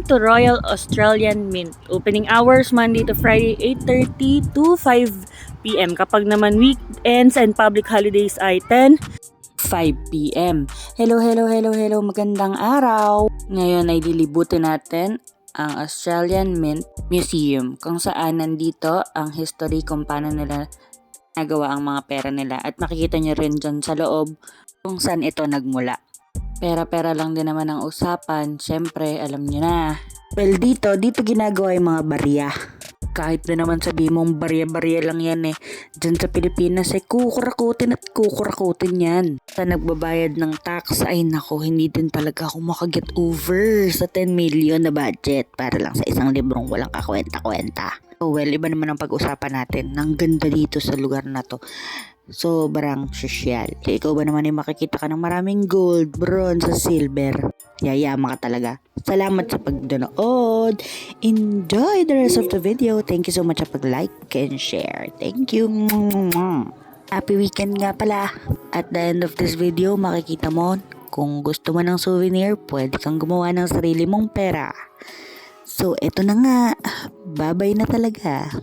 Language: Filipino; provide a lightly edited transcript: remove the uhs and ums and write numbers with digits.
Welcome to Royal Australian Mint. Opening hours Monday to Friday 8:30 to 5 p.m. Kapag naman weekends and public holidays ay 5 p.m. Hello, magandang araw! Ngayon ay lilibutin natin ang Australian Mint Museum kung saan nandito ang history kung paano nila nagawa ang mga pera nila at makikita nyo rin dyan sa loob kung saan ito nagmula. Pera-pera lang din naman ang usapan, syempre alam nyo na. Well dito ginagawa yung mga barya. Kahit na naman sabi mong barya-barya lang yan dyan sa Pilipinas ay kukurakutin yan. Sa nagbabayad ng tax ay nako, hindi din talaga ako makaget over sa 10 million na budget para lang sa isang librong walang kakwenta-kwenta. Oh well, iba naman ang pag-usapan natin. Ang ganda dito sa lugar na to. Sobrang sosyal. Ikaw ba naman ay makikita ka ng maraming gold, bronze, silver. Yayama ka talaga. Salamat sa pagdanood. Enjoy the rest of the video. Thank you so much sa pag-like and share. Thank you. Happy weekend nga pala. At the end of this video, makikita mo kung gusto mo ng souvenir, pwede kang gumawa ng sarili mong pera. So, eto na nga. Bye-bye na talaga.